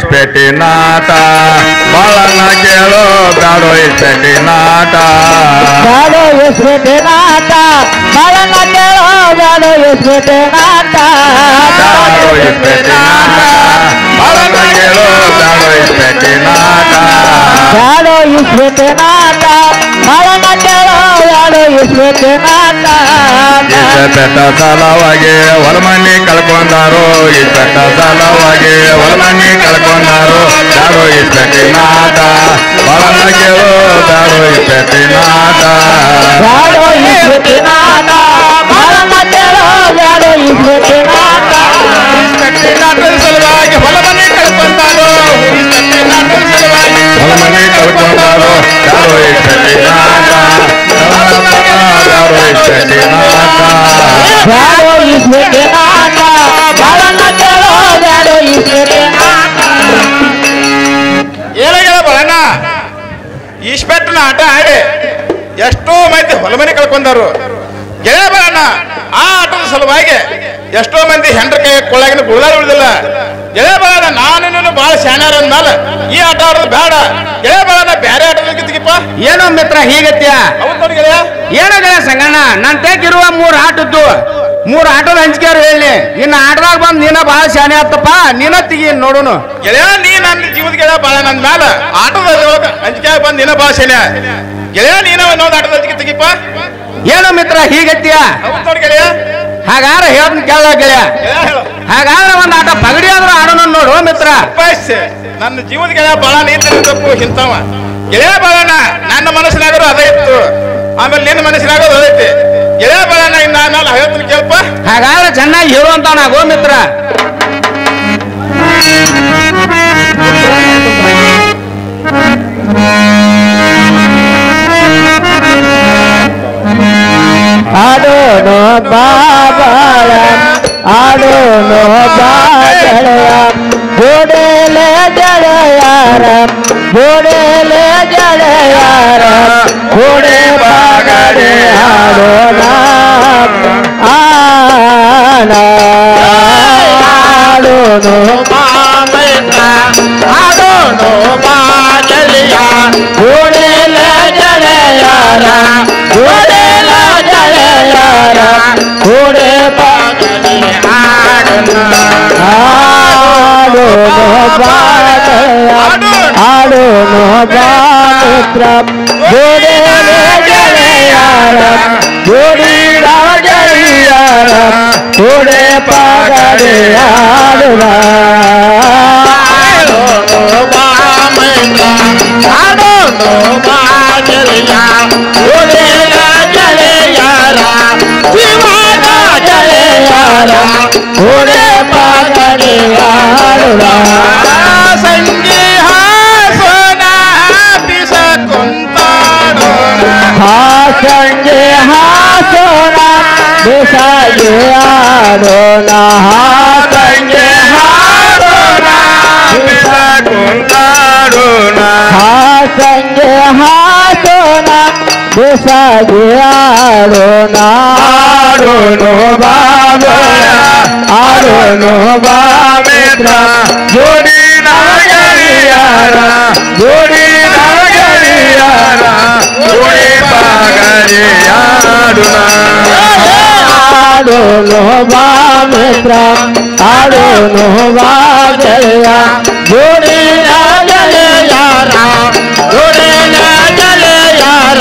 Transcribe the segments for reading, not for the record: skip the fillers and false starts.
ಇಸ್ಪೆಟ್ಟಿನಾಟ ಬಾಳನ್ನ ಕೇಳೋ ಬ್ಯಾಡೋ ಇಸ್ಪೆಟ್ಟಿನಾಟ ಬ್ಯಾಡೋ ಇಸ್ಪೆಟ್ಟಿನಾಟ ಬಾಳನ್ನ ಕೇಳೋ ಬ್ಯಾಡೋ ಇಸ್ಪೆಟ್ಟಿನಾಟ ಬ್ಯಾಡೋ ಇಸ್ಪೆಟ್ಟಿನಾಟ ಬಾಳನ್ನ ಕೇಳೋ ಬ್ಯಾಡೋ ಇಸ್ಪೆಟ್ಟಿನಾಟ ಬ್ಯಾಡೋ ಇಸ್ಪೆಟ್ಟಿನಾಟ ಬಾಳನ್ನ ಕೇಳೋ ಬ್ಯಾಡೋ ಇಸ್ಪೆಟ್ಟಿನಾಟ ಇಸ್ಪೆಟ್ಟ ಸಲವಾಗಿ ಹೊಲಮನಿ ಕಳ್ಕೊಂಡಾರೋ ಇಸ್ಪೆಟ್ಟ ಸಲವಾಗಿ ಹೊಲಮನಿ ಕಳ್ಕೊಂಡಾರೋ ಬ್ಯಾಡೋ ಇಸ್ಪೆಟ್ಟಿನಾಟ ಬಾಳನ್ನ ಕೇಳೋ ಬ್ಯಾಡೋ ಇಸ್ಪೆಟ್ಟಿನಾಟ ಬ್ಯಾಡೋ ಇಸ್ಪೆಟ್ಟಿನಾಟ ಬಾಳನ್ನ ಕೇಳೋ ಬ್ಯಾಡೋ ಇಸ್ಪೆಟ್ಟಿನಾಟ ಸಲುವಾಗಿ ಹೊಲಮನಿ ಕಳ್ಕೊಂಡಾರೋ ಹೊಲಮನಿ ಕಳ್ಕೊಂಡಾರೋ ಬ್ಯಾಡೋ ಇಸ್ಪೆಟ್ಟಿನಾಟ ಬ್ಯಾಡೋ ಇಸ್ಪೆಟ್ಟಿನಾಟ ಬ್ಯಾಡೋ ಇಸ್ಪೆಟ್ಟಿನಾಟ ಬಾಳನ್ನ ಕೇಳೋ ಬ್ಯಾಡೋ ಇಸ್ಪೆಟ್ಟಿನಾಟ ಏನಾಗ್ಯದ ಬರಣ್ಣ ಇಸ್ಪೆಟ್ಟಿನ ಆಟ ಆಡಿ ಎಷ್ಟೋ ಮಂದಿ ಹೊಲಮನೆ ಕಳ್ಕೊಂಡಾರು ಗೆಳೆಯ ಬರಣ್ಣ ಆ ಆಟದ ಸಲುವಾಗಿ ಎಷ್ಟೋ ಮಂದಿ ಹೆಂಡ್ರ ಕೈ ಕೊಳ್ಳಾಗಿನ ಗುಳದಾರ ಉಳಿದಿಲ್ಲ ಗೆಳೆಯ ಬರಣ್ಣ ನಾನು ಬಹಳ ಶಾಣ್ಯಾರ ಅಂದ್ಮೇಲೆ ಈ ಆಟ ಆಡೋದು ಬೇಡ ಗೆಳೆಯ ಬರಣ್ಣ ಬೇರೆ ಆಟದ ತೆಗಿಪ್ಪ ಏನೋ ಮಿತ್ರ ಹೀಗತ್ಯ ಹೌದು ನೋಡಿ ಗೆಳೆಯ ಏನೋ ಗೆಳೆಯ ಸಂಗಣ್ಣ ನನ್ ತೆಗಿರುವ 3 ಆಟದ್ದು 3 ಆಟದ ಹಂಚಿಕೆಯವ್ರು ಹೇಳಿ ಇನ್ನು ಆಟದಾಗ ಬಂದ್ ನೀನ ಬಹಳ ಶಾನೆ ಆತಪ್ಪ ನೀನ ತೆಗಿ ನೋಡೋನು ಗೆಳೆಯ ನೀ ನನ್ನ ಜೀವದ ಗೆಳೆಯ ಬಾಳ ನನ್ ಮ್ಯಾಲ ಆಟದ ಹಂಚಿಕೆ ಬಂದ್ ನೀನ ಬಹಳ ಶಾನೆ ಗೆಳೆಯ ನೀನ ಒಂದೊಂದು ಆಟದ ಹಂಚಿಕೆ ತೆಗಿಪ್ಪ ಏನೋ ಮಿತ್ರ ಹೀಗತ್ಯ ಹೌದು ನೋಡಿ ಗೆಳೆಯ ಹಾಗಾದ್ರೆ ಹೇಳ್ತೀನಿ ಕೇಳ ಗೆಳೆಯ ಹೇಳು ಹಾಗಾದ್ರೆ ಒಂದ್ ಆಟ ಪಗಡಿ ಆದ್ರೂ ಆಡೋಣ ನೋಡು ಮಿತ್ರ ನನ್ನ ಜೀವದ ಗೆಳೆಯ ಬಾಳ ನೀತಪ್ಪು ಇಂತವ ಗೆಳೆಯ ಬಾಳಣ್ಣ ನನ್ನ ಮನಸ್ಸಿನಾಗರು ಅದೇ ಇತ್ತು ಆಮೇಲೆ ನಿನ್ನ ಮನಸ್ಸಿನಾಗೋದು ಅದೈತಿ ಗೆಳೆಯ ಬಾಳಣ್ಣ ಇನ್ನ ಆಮೇಲೆ ಹೇಳ್ತೀನಿ ಕೇಳಪ್ಪ ಹಾಗಾದ್ರೆ ಚೆನ್ನಾಗಿ ಹೇಳುವಂತ ಗೋ ಮಿತ್ರ ಆಡೋನು ಬಾಬಾಳ ಆಡೋನು ಬಾಳೆಯ ಗೋಡೆಲೆ ಗೆಳೆಯಾರ ಗೋಡೆಲೆ ಗೆಳೆಯಾರ ಗೋಡೆ ಬಾಗಡೆ ಆಡೋಣ ಆಡೋನು ಆಡೋನು ಬಾಳೆಯ ಗೋಡೆಲೆ ಗೆಳೆಯಾರ ಗೋಡೆಲ ಗೆಳೆಯಾರ ಗೋಡೆ ಬಾಗಡೆ ಆಡೋನು ಬಾಳೆಯ ಆಡೋನು ಬಾಮಿತ್ರ ಗೋಡೆಲೆ ಗೆಳೆಯಾರ ಗೋಡಿಲ ಗೆಳೆಯಾರ ಗೋಡೆ ಬಾಗಡೆ ಆಡೋಣ ಆಡೋನು ಬಾಗೆಳೆಯ ಗೋಡೆಲ ಗೆಳೆಯಾರ ಜೀವನ ಗೆಳೆಯಾರ ಗೋಡೆ ಬಾಗಡೆ ಆಡೋಣ ಸಂಜೆ ಹಾಸೋಣ ಬಿಸ ಕುಂತಾಡೋಣ ಸಂಜೆ ಹಾಸೋಣ ಬೇಸಾಗೆ ಆಡೋಣ ಸಂಜೆ ಹಾಡೋಣ ಬಿಸ ಕುಂತಾಡೋಣ ಸಂಜೆ ಹಾಸೋಣ ಬೇಸಾಗೆ ಆಡೋಣ ಆಡೋನು ಬಾಬಾಯ ಆಡೋನು ಬಾಮಿತ್ರ ಜೋಡಿನ ಗೆಳೆಯಾರ ಜೋಡಿನ ಗೆಳೆಯಾರ ಜೋಡಿ ಬಾಗಡೆ ಆಡೋಣ ಆಡೋನು ಬಾಮಿತ್ರ ಆಡೋನು ಬಾಗೆಳೆಯ ಜೋಡಿನ ಗೆಳೆಯಾರ ಜೋಡಿನ ಗೆಳೆಯಾರ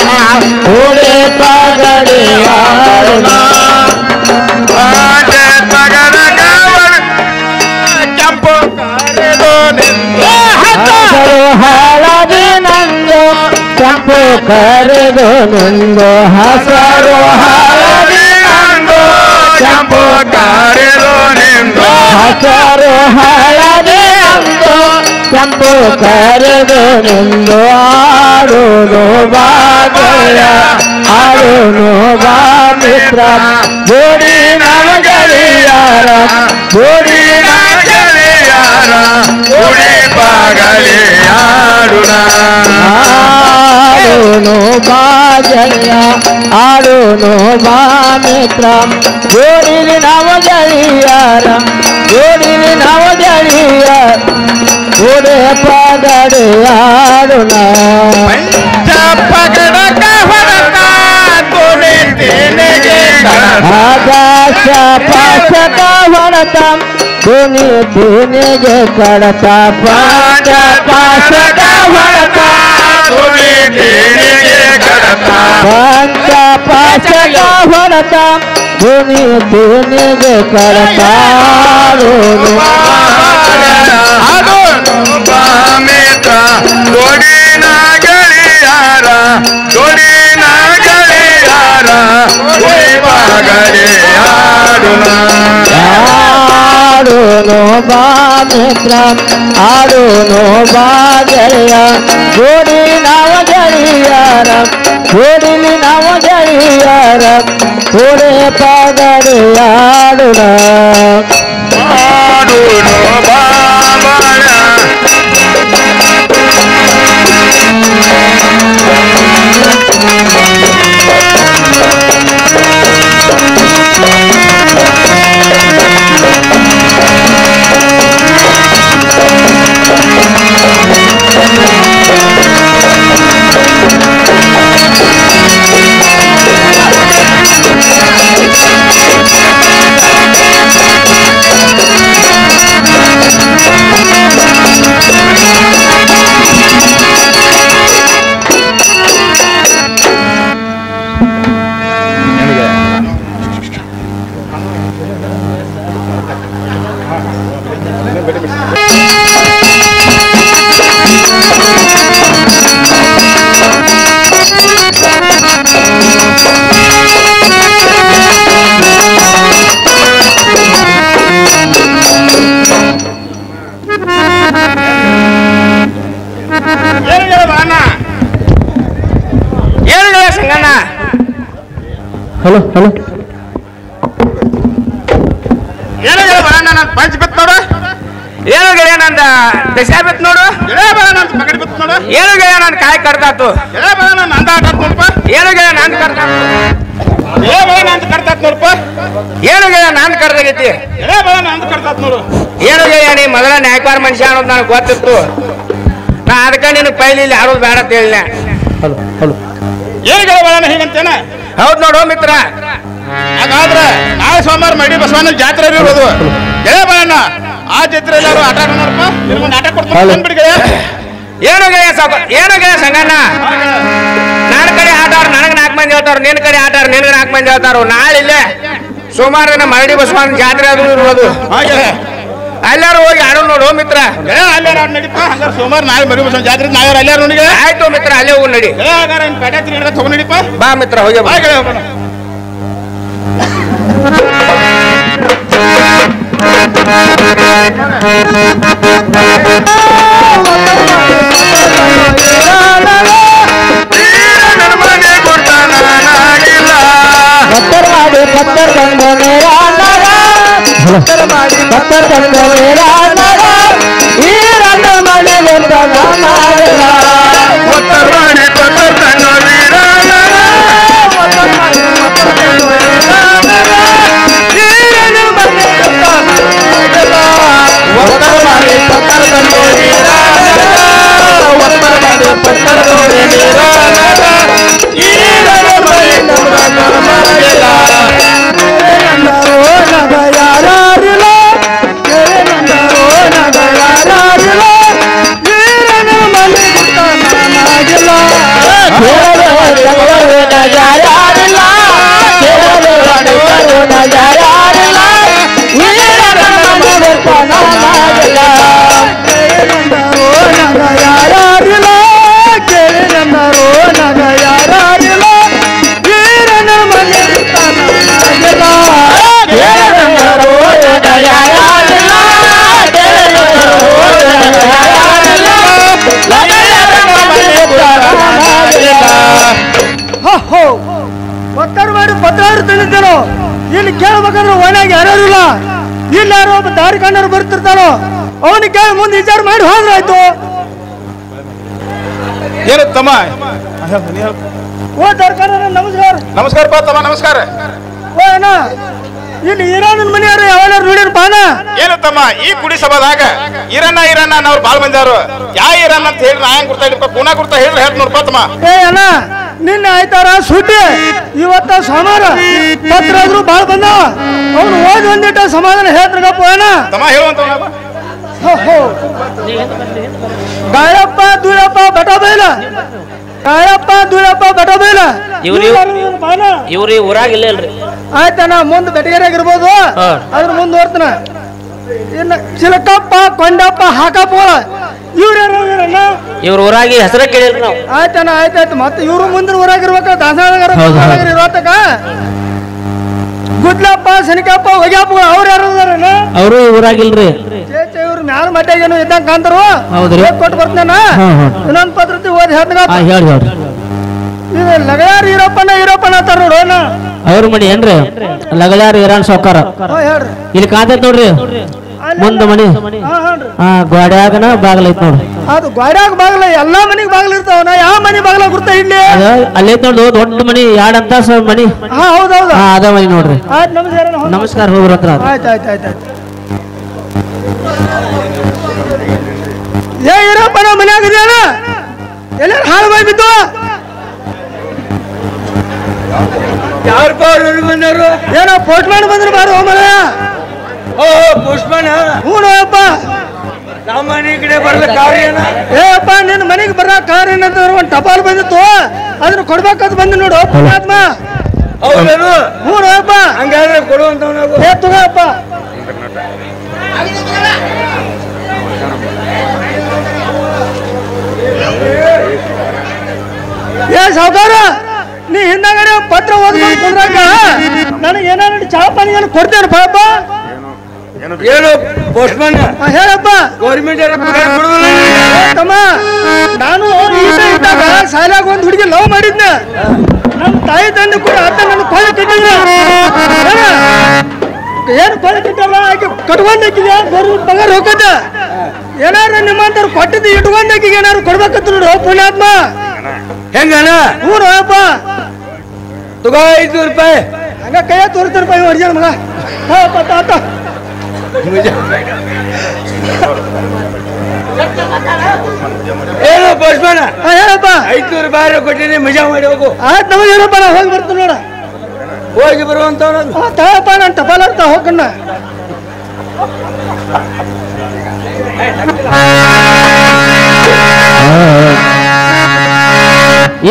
ಗೋಡೆ ಬಾಗಡೆ ಆಡೋಣ ಕೆಂಪು ಕರೆದು ನಿಂದ ಹಸರು ಹಳದಿ ನಂದು ಕೆಂಪು ಕರೆದು ನಿಂದು ಹಸರು ಹಳದಿ ನಂದು ಕೆಂಪು ಕಾರೆದು ನಿಂದು ಹಸರು ಹಳದಿ ಅಂದು ಕೆಂಪು ಕರೆದು ನಿಂದು ಆಡೋನು ಬಾಗೆಯ ಆಡೋನು ಬಾ ಮಿತ್ರ ಜೋಡಿ ನಮಗೆಳೆಯಾರ ಜೋಡಿ ಗೆಳೆಯಾರ ಜೋಡಿ ಬಾಗಡೆ ಆಡೋಣ ಆಡೋನು ಬಾ ಗೆಳೆಯ ಆಡೋನು ಬಾ ಮಿತ್ರ ಜೋಡಿಲಿ ನಾವು ಗೆಳೆಯಾರ ಜೋಡಿಲಿ ನಾವು ಗೆಳೆಯಾರ ಪಗಡೆಯಾಡುಣ ಪಂಚಪಗಡಕ ಹೊರತ ತುಳಿ ತೇನೆಗೆ ಆಕಾಶ ಪಾಶಕ ಹೊರತ ತುನಿ ತೇನೆಗೆ ಕಡತ ಪಾಶ ಪಾಶಕ ಹೊರತ ತುಳಿ ತೇನೆಗೆ ಕಡತ ಪಂಚ ಪಾಶಕ ಹೊರತ ತುನಿ ತೇನೆಗೆ ಕಡತ ಮಿತ್ರ ದೊಡಿನ ಗಳಿಯಾರ ದೊಡಿನ ಗಳಿಯಾರ ಗಳಿಯಾಡುನ ಆಡುನು ಬಾ ಮಿತ್ರ ಆಡುನು ಬಾ ಗೆಳೆಯ ಜೋಡಿ ನಾವು ಗೆಳೆಯರ ಜೋಡಿಲಿ ನಾವು ಗೆಳೆಯರ ಥೋಡೆ ಪಗಡೆಯಾಡುಣ ಆಡುನು ಬಾಬಳ ಸಂಗಣ್ಣ ಹಲೋ ಹಲೋ ಏನು ಬರಣ್ಣ ನಾನು ಪಂಚ ಬಿತ್ತು ನೋಡು ಏನು ಗೆಳೆಯ ನಂದ ದಶಾ ಬಿತ್ತು ನೋಡು ಬರಣ್ಣ ಪಗಡಿ ಬಿತ್ತು ನೋಡು ಏನು ಗೆಳೆಯ ನನ್ ಕಾಯಿ ಕಡ್ದಾತು ಬರಣ್ಣ ನಂದ ಆಟ ನೋಡಪ್ಪ ಏನು ಗೆಳೆಯ ನಂದು ಕಡ್ದಾತು ಬರಣ್ಣ ಅಂತ ಕರ್ತಾತ್ ನೋಡಪ್ಪ ಏನು ಗೆಳೆಯ ನಂದು ಕಡ್ದಾಗೈತಿ ಬರಣ್ಣ ಅಂತ ಕರ್ತಾತ್ ನೋಡು ಏನು ಗೆಳೆಯ ನೀ ಮೊದಲ ನ್ಯಾಯಕಾರ ಮನುಷ್ಯ ಅನ್ನೋದು ನನಗೆ ಗೊತ್ತಿತ್ತು ನಾ ಅದಕ್ಕೆ ನಿನಗೆ ಪೈಲಿ ಇಲ್ಲಿ ಆಡೋದು ಬೇಡ ಅಂತ ಹೇಳಿನ ಹಲೋ ಹಲೋ ಏನು ಬರಣ್ಣ ಹೀಗಂತೇನ ಹೌದು ನೋಡು ಮಿತ್ರ ಹಾಗಾದ್ರೆ ನಾಳೆ ಸೋಮವಾರ ಮಡಿ ಬಸವಣ್ಣ ಜಾತ್ರೆ ಇರೋದು ಬರಣ್ಣ ಆ ಜಾತ್ರೆ ಎಲ್ಲಾರು ಆಟ ಆಡೋಣಪ್ಪ ನಿಮ್ಗೆ ಆಟ ಕೊಡ್ತೀನಿ ಬಿಡಿ ಏನು ಗೆಳೆಯ ಏನು ಗೆಳೆಯ ಸಂಗಣ್ಣ ನನ್ನ ಕಡೆ ಆಟ ಆಡ್ರು ನನಗೆ 4 ಮಂದಿ ಹೇಳ್ತಾರು ನಿನ್ನ ಕಡೆ ಆಟ ಆಡ್ರು ನಿನಗೆ 4 ಮಂದಿ ಹೇಳ್ತಾರು ನಾಳೆ ಇಲ್ಲೇ ಸೋಮವಾರ ದಿನ ಮರಡಿ ಬಸವಣ್ಣ ಜಾತ್ರೆ ಅದು ಇರೋದು ಹಾಗೆ ಎಲ್ಲಾರು ಹೋಗಿ ಆಡೋ ನೋಡು ಮಿತ್ರ ಅಲ್ಲೇ ಆಡ್ ನಡೀಪ ಹಂಗಾರೆ ಸೋಮವಾರ ನಾಳೆ ಮಡಿ ಬಸವಣ್ಣ ಜಾತ್ರೆ ನಾಳೆ ಅಲ್ಲಾರು ನೋಡಿ ಆಯ್ತು ಮಿತ್ರ ಅಲ್ಲೇ ಹೋಗಿ ನಡಿ ಹಾಗಾದ್ರೆ ಪೇಟೆ ತಿರುಗಿ ತಗೊಂಡು ನಡೀಪ ಬಾ ಮಿತ್ರ ಹೋಗಿ ಬಾ ಹಾಗೆ ಹೋಗೋಣ ಮನೆ ಕೊಡ್ತಾನ ನಾಗಿಲ್ಲ पत्थर मारे पत्थर बंद मेरा नारा पत्थर मारे पत्थर बंद मेरा नारा ये रंग मने बंद नारा ಪತ್ತರ ಮಾಡಿ ಪತ್ತರ ತಂಗ ವೀರನ पत्थर मारे पत्थर बंद मेरा नारा ये रंग मने बंद नारा पत्थर मारे पत्थर बंद मेरा नारा पत्थर मारे पत्थर बंद मेरा नारा ये रंग मने बंद नारा ಪತ್ತರ ಮಾಡಿ ಪತ್ರಾರು ತಿಳಿದ್ರು ಇಲ್ಲಿ ಕೇಳ್ಬೇಕಂದ್ರೆ ಓಣ್ಯಾಗ ಯಾರ್ಯಾರಿಲ್ಲ ಇಲ್ಲಿ ಯಾರೋ ಒಬ್ಬ ದಾರಿ ಕಂಡರು ಬರ್ತಿರ್ತಾನೋ ಅವನಿಗೆ ಕೇಳಿ ಮುಂದೆ ವಿಚಾರ ಮಾಡಿ ಹೋದ್ರಾಯ್ತು. ಏನು ತಮ್ಮ ಓ ದಾರಿ ಕಂಡರ ನಮಸ್ಕಾರ. ನಮಸ್ಕಾರಪ್ಪ ತಮ್ಮ ನಮಸ್ಕಾರ. ಓ ಅಣ್ಣ ಇಲ್ಲಿ ಈರಾನನ ಮನೆಯವರು ಯಾವಾಗ ನೋಡಿರ ಬಾನ ಏನು ತಮ್ಮ ಈ ಕುಡಿ ಸಭಾದಾಗ ಇರಣ್ಣ ಇರಣ್ಣ ಅವ್ರು ಬಾಳ್ ಬಂದಾರು ಯಾ ಇರನ್ನ ಅಂತ ಹೇಳಿ ನಾ ಹೆಂಗ್ ಗುರ್ತಾ ಹಿಡಿಪ ಕೂನ ಗುರ್ತಾ ಹೇಳಿ ಹೇಳ್ತ ನೋಡ್ಪ ತಮ್ಮ. ಏ ಅಣ್ಣ ನಿನ್ನೆ ಆಯ್ತಾರ ಸುದ್ದಿ ಇವತ್ತ ಸೋಮವಾರ ಪತ್ರ ಆದ್ರೂ ಬಾಳ್ ಬಂದಾವ ಅವ್ನು ಓದಿ ಒಂದಿಟ್ಟ ಸಮಾಧಾನ ಹೇಳ್ತಾರಪ್ಪ ಅಣ್ಣ. ತಮ್ಮ ಹೇಳುವಂತ ಗಾಯಪ್ಪ ದೂರಪ್ಪ ಬಟ ಬೈಲ ಗಾಯಪ್ಪ ದೂರಪ್ಪ ಬಟ ಬೈಲ ಇವ್ರಿ ಊರಾಗ ಇಲ್ಲ ಅಲ್ರಿ. ಆಯ್ತಣ್ಣ ಮುಂದೆ ಬೆಟಗೇರಿಯಾಗಿರ್ಬೋದು ಅದ್ರ ಮುಂದೆ ಹೋಗ್ತಾನ. ಇನ್ನು ಚಿಲಕಪ್ಪ ಕೊಂಡಪ್ಪ ಹಾಕಪ್ಪ ಇವ್ರಣ್ಣ ಇವ್ರ ಊರಾಗಿ ಹೆಸರ ಕೇಳಿಲ್ರಿ ನಾವು. ಆಯ್ತಣ್ಣ ಆಯ್ತಾಯ್ತು ಮತ್ತೆ ಇವ್ರು ಮುಂದಿನ ಊರಾಗಿರ್ಬೇಕ ದಾಸನಗರ ಇರೋತಕ ಗುದ್ಲಪ್ಪ ಸನಿಕಪ್ಪ ಹೊಗ್ಯಪ್ಪ ಅವ್ರು ಯಾರು ಅವರು ಊರಾಗಿಲ್ರಿ. ಇವ್ರು ಮ್ಯಾಲ ಮಟ್ಟಾಗೇನು ಇದ್ದಂಗ ಕಾಂತಾರು ಕೊಟ್ಟು ಬರ್ತಾನ ಇನ್ನೊಂದ್ ಪದ್ಧತಿ ಓದಿ ಹೇಳ್ತಾಗ ಇದು ಲಗಯಾರ ಈರಪ್ಪನ ಅಂತಾರ ನೋಡೋಣ. ಅವ್ರ ಮನಿ ಏನ್ರಿ ಲಗಳಾರ ಇರಾನ್ ಸಾವ್ಕಾರ ಹೇಳ್ರಿ ಇಲ್ಲಿ ಕಾಂತೈತ್ ನೋಡ್ರಿ ಮುಂದ ಮನಿ ಗೋಡ್ಯಾಗನ ಬಾಗಲ ಐತ್ ನೋಡ್ರಿ. ಅದು ಗೋಡ್ಯಾಗ ಬಾಗಲ ಎಲ್ಲಾ ಮನಿಗ್ ಬಾಗಲ ಇರ್ತಾವ. ಯಾವ ಮನಿ ಬಾಗಲ ಗುರ್ತ ಇಲ್ಲಿ ಅಲ್ಲೈತ್ ನೋಡ್ದು ದೊಡ್ಡ ಮನಿ 2 ಅಂತ ಮನಿ. ಹೌದೌದು ಅದ ಮನಿ ನೋಡ್ರಿ. ಆಯ್ತು ನಮಸ್ಕಾರ ನಮಸ್ಕಾರ ಹೋಗ್ರ ಹತ್ರ. ಆಯ್ತು ಏ ಇರಪ್ಪನ ಮನ್ಯಾಗ ಇದ್ಯಾನ ಎಲ್ಲಾರು ಹಾಳು ಬಾಯ್ ಬಿದ್ದು ಏನೋ ಪೋಸ್ಟ್ಮ್ಯಾನ್ ಬಂದ್ರೆ ಬಾರು ಹೋಮಲ್ಲ. ಓ ಪುಷ್ಪನ ಹ್ಞೂ ನೋಯಪ್ಪ ನಮ್ಮ ಮನೆ ಕಡೆ ಬರ್ಲಿಕ್ಕೆ ಏ ಅಪ್ಪ ನಿನ್ನ ಮನೆಗೆ ಬರ ಕಾರ್ ಏನಂತಂದ್ರೆ ಒಂದು ಟಪಾಲ್ ಬಂದಿತ್ತು ಅದನ್ನ ಕೊಡ್ಬೇಕಂತ ಬಂದು ನೋಡು ಪುಣ್ಯಾತ್ಮ. ಹೌದೇನು? ಹ್ಞೂ ನೋಯಪ್ಪ ಹಂಗಾದ್ರೆ ಕೊಡುವಂತ ಏ ತಗೋಯಪ್ಪ. ಏ ಸಾವುಕಾರ ನೀ ಹಿಂದಗಡೆ ಪತ್ರ ಓದ್ಕೊಂಡು ಕುಂದ್ರಾಕ ನನಗೆ ಏನಾದ್ರು ಚಾ ಪಾನಿ ಏನು ಕೊಡ್ತೇನೆ ಪಾಪ. ಏನು ಪೋಸ್ಟ್ಮನ್ ಹೇಳಪ್ಪ. ಗೌರ್ಮೆಂಟ್ ತಮ್ಮ ನಾನು ಇದ್ದಾಗ ಶಾಲ್ಯಾಗ ಒಂದು ಹುಡುಗಿ ಲವ್ ಮಾಡಿದ್ನ. ನಮ್ಮ ತಾಯಿ ತಂದೆ ಕೂಡ ಅತ್ತ ನನ್ನ ಕೊಳೆ ಕಟ್ಟಿದ್ರ ಏನು ಕೊಳೆ ಕಟ್ಟಲ್ಲ ಆಕೆ ಕಟ್ಕೊಂಡಾಕಿದ್ಯಾ ಗೌರ್ಮೆಂಟ್ ಪಗಾರ ಹೋಗದ ಏನಾರ ನಿಮ್ಮಂತವ್ರು ಕೊಟ್ಟಿದ್ದು ಇಟ್ಕೊಂಡಾಕಿಗೆ ಏನಾರು ಕೊಡ್ಬೇಕಂತ ನೋಡು ಪುಣ್ಯಾತ್ಮ. ಹೆಂಗಣ್ಣ? ಹ್ಞೂ ನೋಯಪ್ಪ ತಗೋ 500 ರೂಪಾಯಿ ಹಂಗ ಕೈಯ ತೋರಿಸ್ತಾರ ರೂಪಾಯಿ ಹೊರ್ಜನ್ ಮಗ ತಾತ. ಏನು ಪೋಸ್ಟ್ಮನ್ ಹೇಳಪ್ಪ. 500 ರೂಪಾಯಿ ಕೊಟ್ಟಿನಿ ಮಜಾ ಮಾಡಿ ಹೋಗು. ಆಯ್ತು ನಮಗೆ ಏನಪ್ಪ ನಾ ಹೋಗಿ ಬರ್ತೀನಿ ನೋಡ. ಹೋಗಿ ಬರುವಂತ ತಗಪ್ಪ ನಾನು ಟಪಾಲ್ ಅಂತ ಹೋಗಣ್ಣ.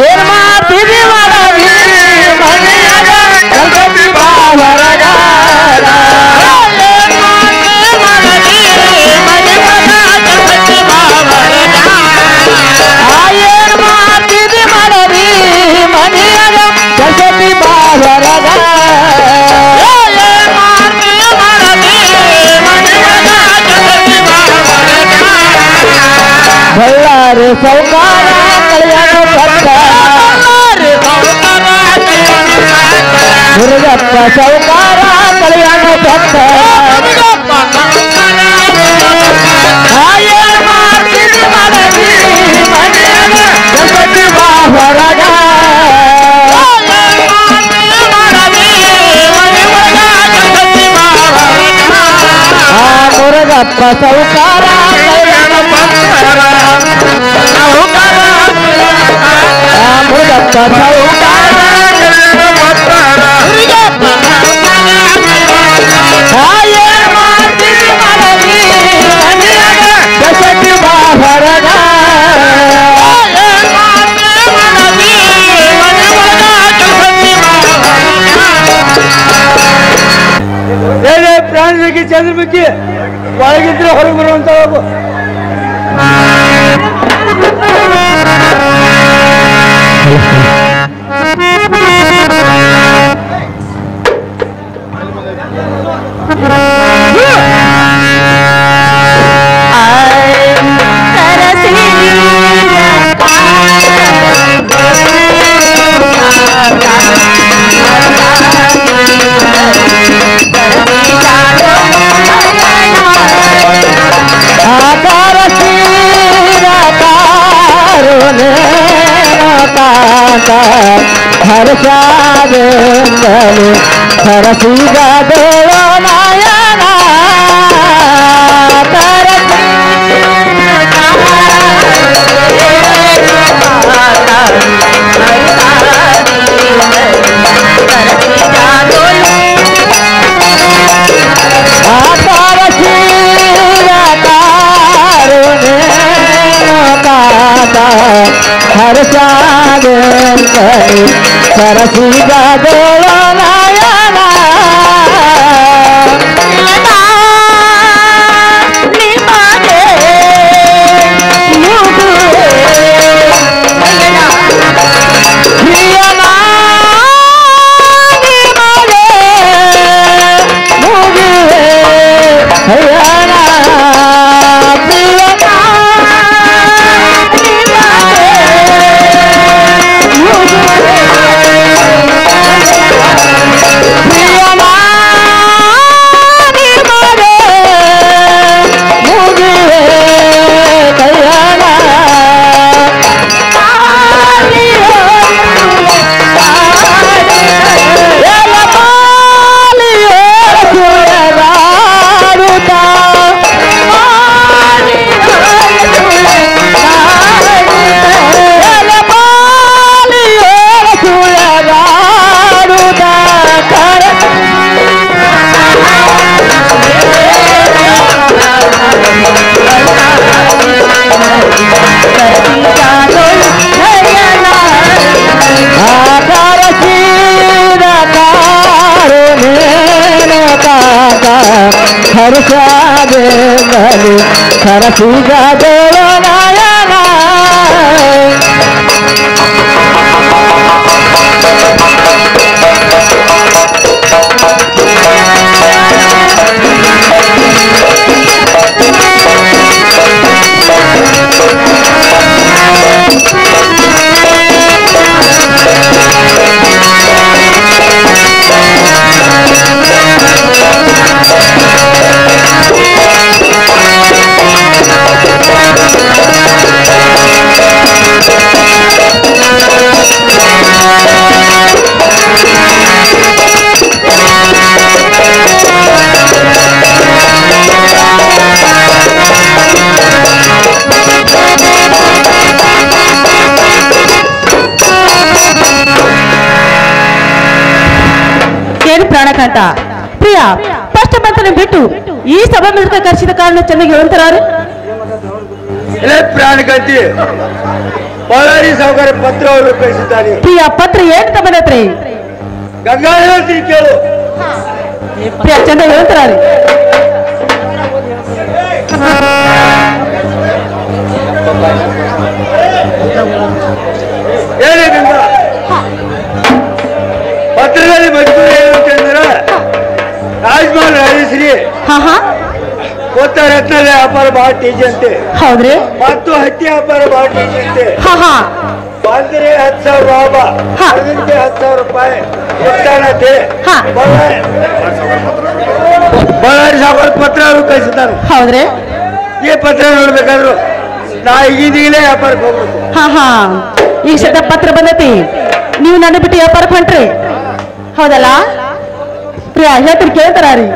ಏನ್ ಮಾಡ್ತೀವಿ ಬಳ್ಳಾರಿ ಸೌಕಾರ ಕಲ್ಯಾಣ ಪಟ್ಟ ಮುರುಗಪ್ಪ ಸೌಕಾರ ಕಲ್ಯಾಣ ಪಟ್ಟ ಹೊರಗ ಮುರುಗಪ್ಪ ಸೌಕಾರ ಮುರುಗಪ್ಪ ಪ್ರಾಣಿಗೆ ಚಂದ್ರಮುಖಿ ಒಳಗಿದ್ರೆ ಹೊರಗೆ ಬರುವಂತ ಹೋಗು. ಹರ್ಷಾದಿಂದಲೇ ಹರಸಿದ ದೇವ ನಾಯನ ಹರ್ಷಾದೆ ಸರಸಿಗದಳ ನಯನ ನಿಮಗೆ ಮುಗುವೆ ಪ್ರಿಯನ ನಿಮಗೆ ಮುಗುವೆ ಹಯನ ಪ್ರಿಯನ ಹರ್ಷಾದೆ ಸರಸಿಗದಳ ನಯನ ಪ್ರಾಣಕಾಂತ ಪ್ರಿಯ ಫಸ್ಟ್ ಬಂತನ ಬಿಟ್ಟು ಈ ಸಭಾ ಮಿಳಿತ ಕರೆಸಿದ ಕಾರಣ ಚೆನ್ನಾಗಿ ಹೇಳ್ತಾರು ಪ್ರಾಣಕಾಂತಿ ಬಳ್ಳಾರಿ ಸಾವುಕಾರ ಪತ್ರ ಅವರು ಕಳಿಸಿದ್ದಾರೆ ಪ್ರಿಯ ಪತ್ರ ಏನು ತಮ್ಮನತ್ರಿ ಗಂಗಾಧರ ಕೇಳು ಪ್ರಿಯ ಚೆನ್ನಾಗಿ ಹೇಳ್ತಾರ ಹೇಳಿ ಗಂಗಾ ಪತ್ರದಲ್ಲಿ ಮಜಬೂರಿ ಏನು ಅಂತಂದ್ರೆ ರಾಜಮೋಹನ್ ರಾಜಶ್ರೀ ಕೊತ್ತ ರತ್ನದ ವ್ಯಾಪಾರ ಬಹಳ ಟೀಜಿ ಅಂತೆ ಹೌದ್ರಿ ಮತ್ತು ಹತ್ತಿ ವ್ಯಾಪಾರ ಬಹಳ ಟೀಜಿ ಅಂತೆ ಬಂದ್ರೆ 10,000 ರೂಪಾಯಿ ಅದಕ್ಕೆ 10,000 ರೂಪಾಯಿ ಕೊಡ್ತಾನಂತೆ ಬಳ್ಳಾರಿ ಸಾವುಕಾರ ಪತ್ರ ಅವರು ಕಳಿಸಿದ್ದಾರೆ ಹೌದ್ರಿ ಈ ಪತ್ರ ನೋಡ್ಬೇಕಾದ್ರು ನಾ ಈಗೀಗಲೇ ವ್ಯಾಪಾರಕ್ಕೆ ಹೋಗ್ಬೇಕು ಈಗ ಸದ್ಯ ಪತ್ರ ಬಂದೈತಿ ನೀವು ನನ್ನ ಬಿಟ್ಟು ವ್ಯಾಪಾರಕ್ಕೆ ಹೊಂಟ್ರಿ ಹೌದಲ್ಲ ಪ್ರಿಯ ಹೇಳ್ತೀರಿ ಕೇಳ್ತಾರ ರೀ